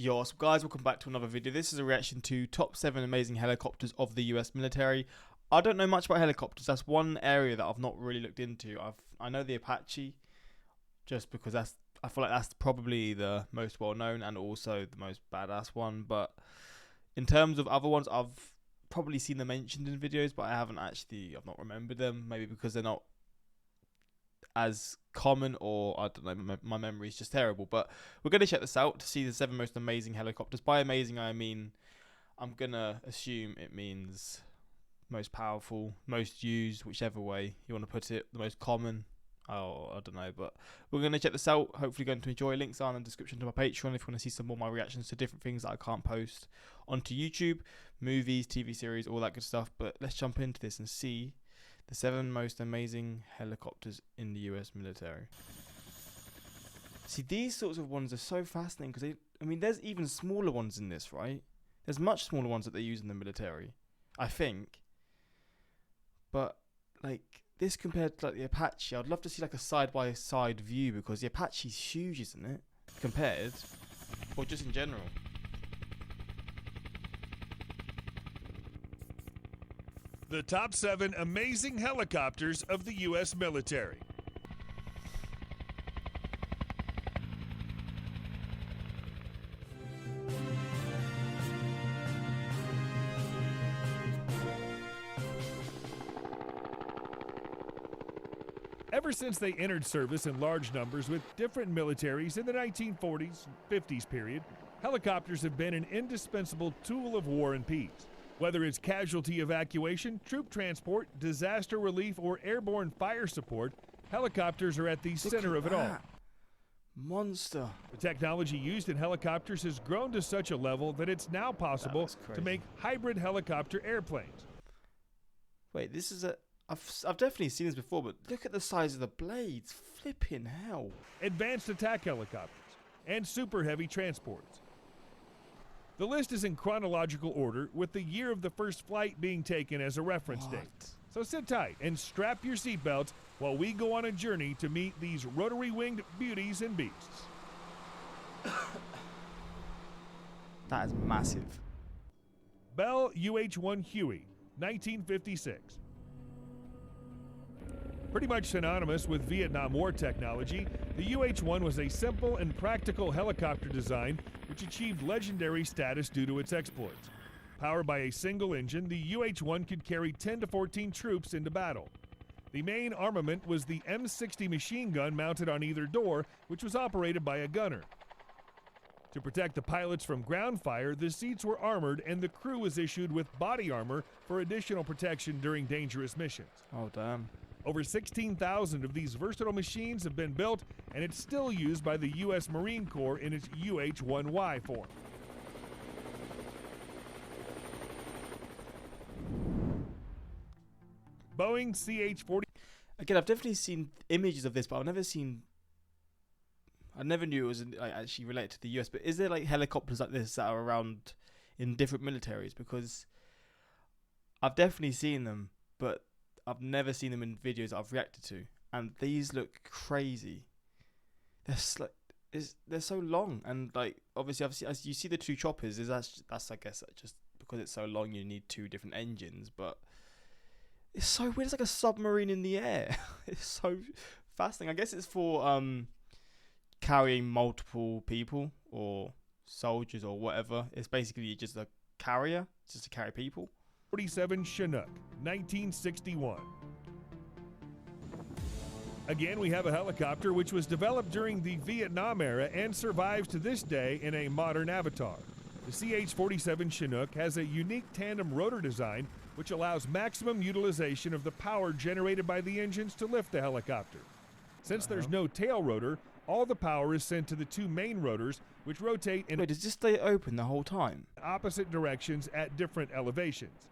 Yo, what's up guys, welcome back to another video. This is a reaction to top 7 amazing helicopters of the US military. I don't know much about helicopters. That's one area that I've not really looked into. I know the Apache, just because I feel like that's probably the most well known and also the most badass one. But in terms of other ones, I've probably seen them mentioned in videos, but I've not remembered them. Maybe because they're not as common, or I don't know, my memory is just terrible. But we're going to check this out to see the 7 most amazing helicopters. By amazing I mean, I'm going to assume it means most powerful, most used, whichever way you want to put it, the most common. Oh, I don't know, but we're going to check this out. Hopefully going to enjoy. Links are in the description to my Patreon if you want to see some more of my reactions to different things that I can't post onto YouTube, movies, TV series, all that good stuff. But let's jump into this and see the 7 most amazing helicopters in the US military. See, these sorts of ones are so fascinating because I mean, there's even smaller ones in this, right? There's much smaller ones that they use in the military, I think. But like this compared to like the Apache, I'd love to see like a side-by-side view because the Apache's huge, isn't it? Compared, or just in general. The top 7 amazing helicopters of the U.S. military. Ever since they entered service in large numbers with different militaries in the 1940s and 50s period, helicopters have been an indispensable tool of war and peace. Whether it's casualty evacuation, troop transport, disaster relief, or airborne fire support, helicopters are at the center of it all. Monster. The technology used in helicopters has grown to such a level that it's now possible to make hybrid helicopter airplanes. Wait, this is I've definitely seen this before, but look at the size of the blades. Flipping hell. Advanced attack helicopters and super heavy transports. The list is in chronological order, with the year of the first flight being taken as a reference date. So sit tight and strap your seatbelts while we go on a journey to meet these rotary-winged beauties and beasts. That is massive. Bell UH-1 Huey, 1956. Pretty much synonymous with Vietnam War technology, the UH-1 was a simple and practical helicopter design which achieved legendary status due to its exploits. Powered by a single engine, the UH-1 could carry 10 to 14 troops into battle. The main armament was the M60 machine gun mounted on either door, which was operated by a gunner. To protect the pilots from ground fire, the seats were armored and the crew was issued with body armor for additional protection during dangerous missions. Oh, damn. Over 16,000 of these versatile machines have been built, and it's still used by the U.S. Marine Corps in its UH-1Y form. Boeing CH-40. Again, I've definitely seen images of this, but I never knew it was actually related to the US. But is there like helicopters like this that are around in different militaries? Because I've definitely seen them, but I've never seen them in videos that I've reacted to, and these look crazy. They're so long, and like obviously, as you see the 2 choppers, that's I guess just because it's so long, you need 2 different engines. But it's so weird. It's like a submarine in the air. It's so fascinating. I guess it's for carrying multiple people or soldiers or whatever. It's basically just a carrier, just to carry people. 47 Chinook, 1961. Again, we have a helicopter which was developed during the Vietnam era and survives to this day in a modern avatar. The CH-47 Chinook has a unique tandem rotor design which allows maximum utilization of the power generated by the engines to lift the helicopter. Since there's no tail rotor, all the power is sent to the 2 main rotors, which rotate in Wait, does this stay open the whole time? opposite directions at different elevations.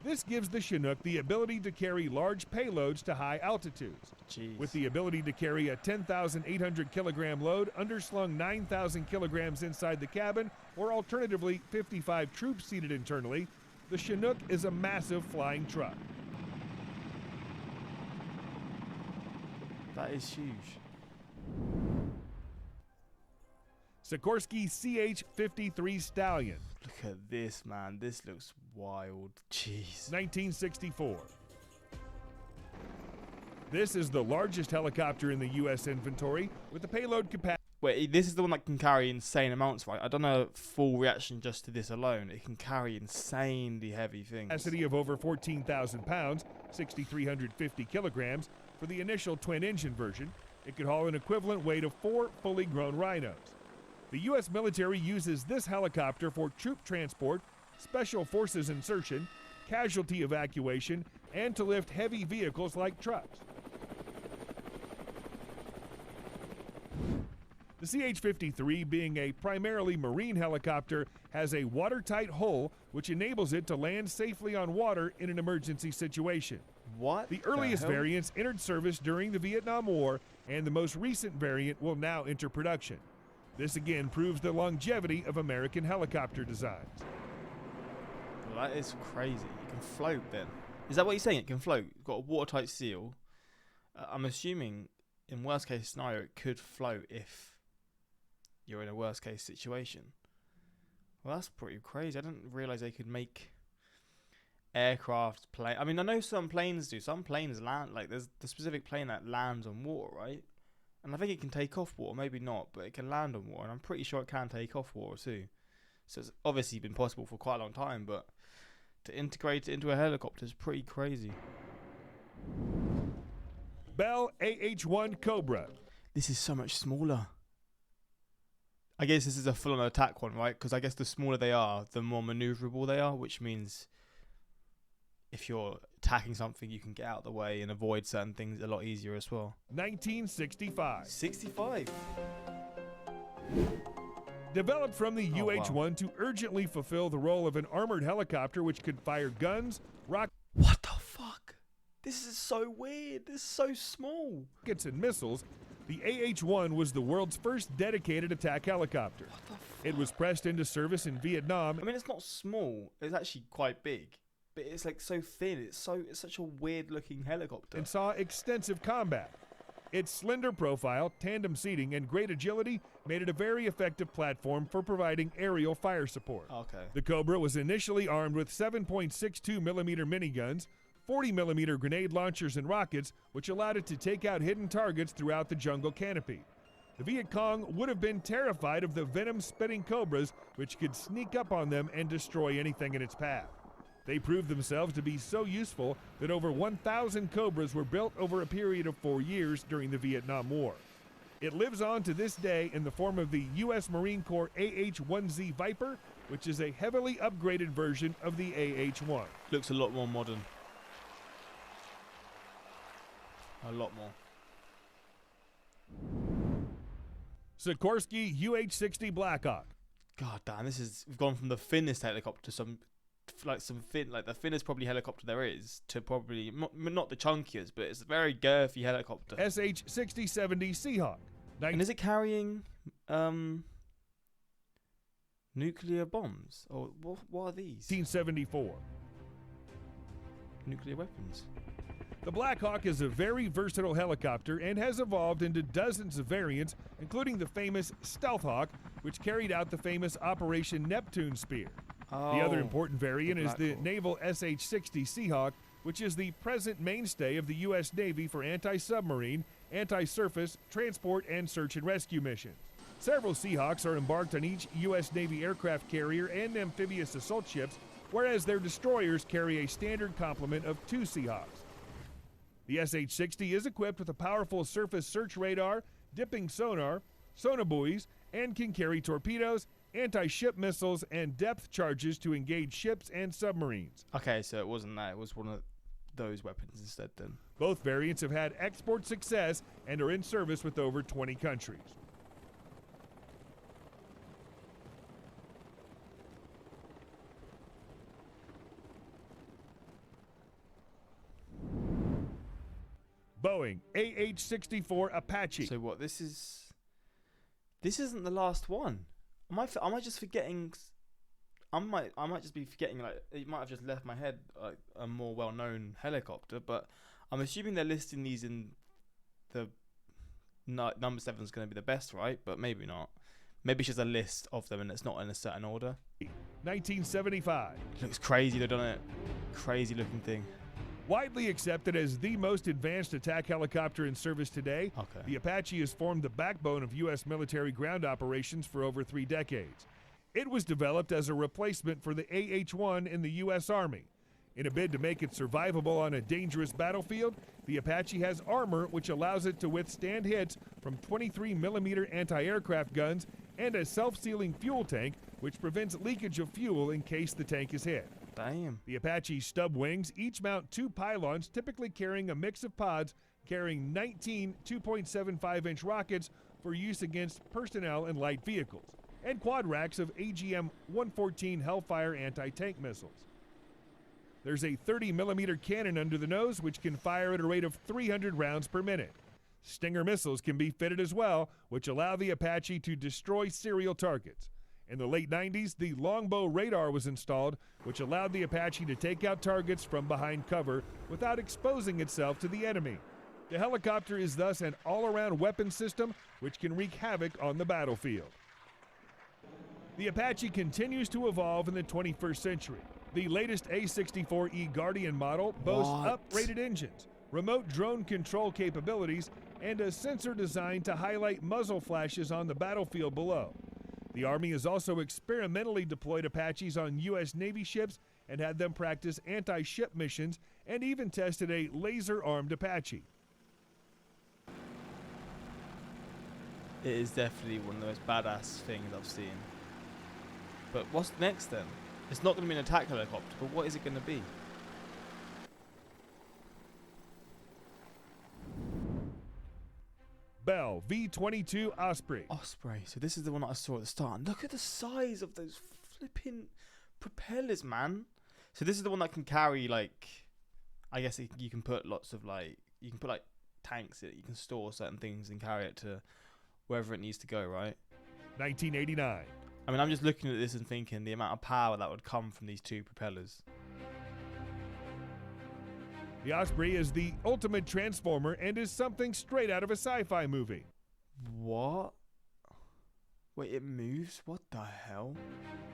This gives the Chinook the ability to carry large payloads to high altitudes. Jeez. With the ability to carry a 10,800 kilogram load, underslung 9,000 kilograms inside the cabin, or alternatively 55 troops seated internally, the Chinook is a massive flying truck. That is huge. Sikorsky CH-53 Stallion. Look at this, man. This looks wild. Jeez. 1964. This is the largest helicopter in the U.S. inventory with a payload capacity. Wait, this is the one that can carry insane amounts, right? I don't know full reaction just to this alone. It can carry insanely heavy things. Capacity of over 14,000 pounds, 6,350 kilograms. For the initial twin-engine version, it could haul an equivalent weight of 4 fully grown rhinos. The U.S. military uses this helicopter for troop transport, special forces insertion, casualty evacuation, and to lift heavy vehicles like trucks. The CH-53, being a primarily marine helicopter, has a watertight hull which enables it to land safely on water in an emergency situation. What? The earliest variants entered service during the Vietnam War, and the most recent variant will now enter production. This again proves the longevity of American helicopter designs. Well, that is crazy. It can float then. Is that what you're saying? It can float? It's got a watertight seal. I'm assuming in worst case scenario it could float if you're in a worst case situation. Well, that's pretty crazy. I didn't realise they could make aircraft plane. I mean, I know some planes do. Some planes land, like there's the specific plane that lands on water, right? And I think it can take off water, maybe not, but it can land on water, and I'm pretty sure it can take off water too. So it's obviously been possible for quite a long time, but to integrate it into a helicopter is pretty crazy. Bell AH-1 Cobra. This is so much smaller. I guess this is a full-on attack one, right? Because I guess the smaller they are, the more maneuverable they are, which means if you're attacking something, you can get out of the way and avoid certain things a lot easier as well. 1965. 65? Developed from the UH-1 wow. to urgently fulfill the role of an armored helicopter which could fire guns, rockets, What the fuck? This is so weird. This is so small. and missiles, the AH-1 was the world's first dedicated attack helicopter. What the fuck? It was pressed into service in Vietnam. I mean, it's not small. It's actually quite big. But it's like so thin. It's such a weird looking helicopter. And saw extensive combat. Its slender profile, tandem seating, and great agility made it a very effective platform for providing aerial fire support. Okay. The Cobra was initially armed with 7.62 millimeter miniguns, 40 millimeter grenade launchers and rockets, which allowed it to take out hidden targets throughout the jungle canopy. The Viet Cong would have been terrified of the venom-spitting Cobras, which could sneak up on them and destroy anything in its path. They proved themselves to be so useful that over 1,000 Cobras were built over a period of 4 years during the Vietnam War. It lives on to this day in the form of the U.S. Marine Corps AH-1Z Viper, which is a heavily upgraded version of the AH-1. Looks a lot more modern. A lot more. Sikorsky UH-60 Blackhawk. God damn, we've gone from the thinnest helicopter to some the thinnest probably helicopter there is to probably not the chunkiest, but it's a very girthy helicopter. SH-6070 Seahawk. And is it carrying nuclear bombs or what are these? 1974. Nuclear weapons. The Blackhawk is a very versatile helicopter and has evolved into dozens of variants, including the famous Stealth Hawk, which carried out the famous Operation Neptune Spear. The other important variant is the naval SH-60 Seahawk, which is the present mainstay of the U.S. Navy for anti-submarine, anti-surface, transport, and search and rescue missions. Several Seahawks are embarked on each U.S. Navy aircraft carrier and amphibious assault ships, whereas their destroyers carry a standard complement of 2 Seahawks. The SH-60 is equipped with a powerful surface search radar, dipping sonar, sonobuoys, and can carry torpedoes, anti-ship missiles, and depth charges to engage ships and submarines. Okay, so it wasn't that. It was one of those weapons instead then. Both variants have had export success and are in service with over 20 countries. Boeing AH-64 Apache. So what? This isn't the last one. Am I just forgetting? I might just be forgetting. Like it might have just left my head like a more well-known helicopter. But I'm assuming they're listing these in the number 7 is going to be the best, right? But maybe not. Maybe it's just a list of them and it's not in a certain order. 1975. It looks crazy, though, doesn't it? Crazy looking thing. Widely accepted as the most advanced attack helicopter in service today, the Apache has formed the backbone of U.S. military ground operations for over 3 decades. It was developed as a replacement for the AH-1 in the U.S. Army. In a bid to make it survivable on a dangerous battlefield, the Apache has armor which allows it to withstand hits from 23mm anti-aircraft guns and a self-sealing fuel tank which prevents leakage of fuel in case the tank is hit. Damn. The Apache stub wings each mount 2 pylons, typically carrying a mix of pods carrying 19 2.75-inch rockets for use against personnel and light vehicles, and quad racks of AGM-114 Hellfire anti-tank missiles. There's a 30mm cannon under the nose which can fire at a rate of 300 rounds per minute. Stinger missiles can be fitted as well, which allow the Apache to destroy serial targets. In the late 90s, the longbow radar was installed, which allowed the Apache to take out targets from behind cover without exposing itself to the enemy. The helicopter is thus an all-around weapon system which can wreak havoc on the battlefield. The Apache continues to evolve in the 21st century. The latest A-64E Guardian model boasts uprated engines, remote drone control capabilities, and a sensor designed to highlight muzzle flashes on the battlefield below. The Army has also experimentally deployed Apaches on U.S. Navy ships and had them practice anti-ship missions, and even tested a laser-armed Apache. It is definitely one of the most badass things I've seen. But what's next then? It's not going to be an attack helicopter, but what is it going to be? Bell V-22 Osprey. Osprey. So this is the one that I saw at the start. And look at the size of those flipping propellers, man. So this is the one that can carry, like, I guess you can put lots of, like, you can put like tanks in it. You can store certain things and carry it to wherever it needs to go, right? 1989. I mean, I'm just looking at this and thinking the amount of power that would come from these 2 propellers. The Osprey is the ultimate transformer and is something straight out of a sci-fi movie. What? Wait, it moves? What the hell?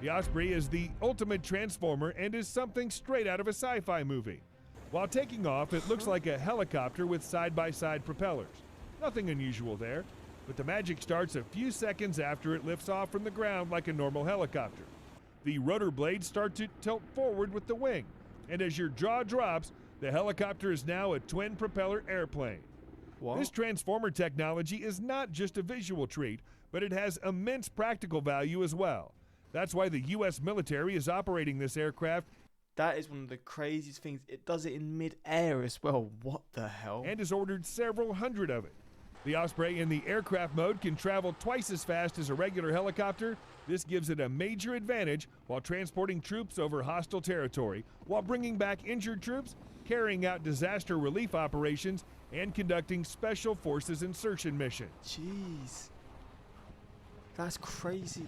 The Osprey is the ultimate transformer and is something straight out of a sci-fi movie. While taking off, it looks like a helicopter with side-by-side propellers. Nothing unusual there, but the magic starts a few seconds after it lifts off from the ground like a normal helicopter. The rotor blades start to tilt forward with the wing, and as your jaw drops, the helicopter is now a twin-propeller airplane. What? This transformer technology is not just a visual treat, but it has immense practical value as well. That's why the U.S. military is operating this aircraft. That is one of the craziest things. It does it in mid-air as well. What the hell? And has ordered several hundred of it. The Osprey in the aircraft mode can travel twice as fast as a regular helicopter. This gives it a major advantage while transporting troops over hostile territory, while bringing back injured troops, carrying out disaster relief operations, and conducting special forces insertion missions. Jeez. That's crazy.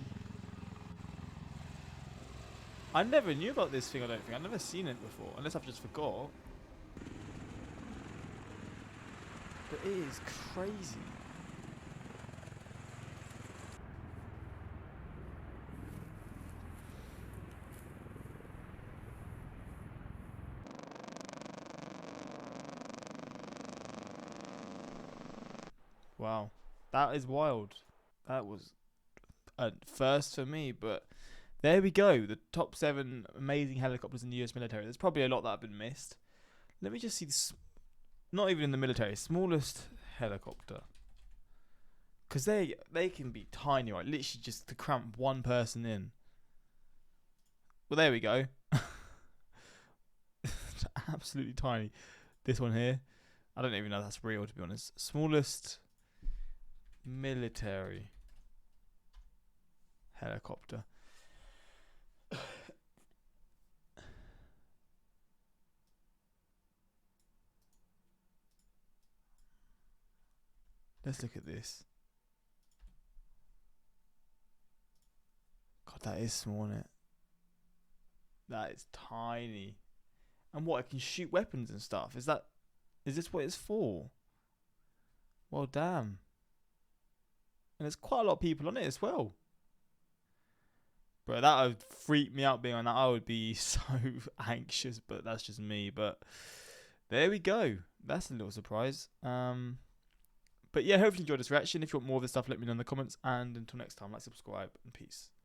I never knew about this thing, I don't think. I've never seen it before, unless I've just forgot. But it is crazy. Wow. That is wild. That was a first for me, but there we go. The top 7 amazing helicopters in the US military. There's probably a lot that have been missed. Let me just see this. Not even in the military, smallest helicopter. Because they can be tiny, right? Literally just to cramp one person in. Well, there we go. Absolutely tiny. This one here. I don't even know if that's real, to be honest. Smallest military helicopter. Let's look at this. God, that is small, isn't it? That is tiny. And what, it can shoot weapons and stuff. Is this what it's for? Well, damn. And there's quite a lot of people on it as well. Bro, that would freak me out being on that. I would be so anxious, but that's just me. But there we go. That's a little surprise. But yeah, hopefully you enjoyed this reaction. If you want more of this stuff, let me know in the comments. And until next time, like, subscribe, and peace.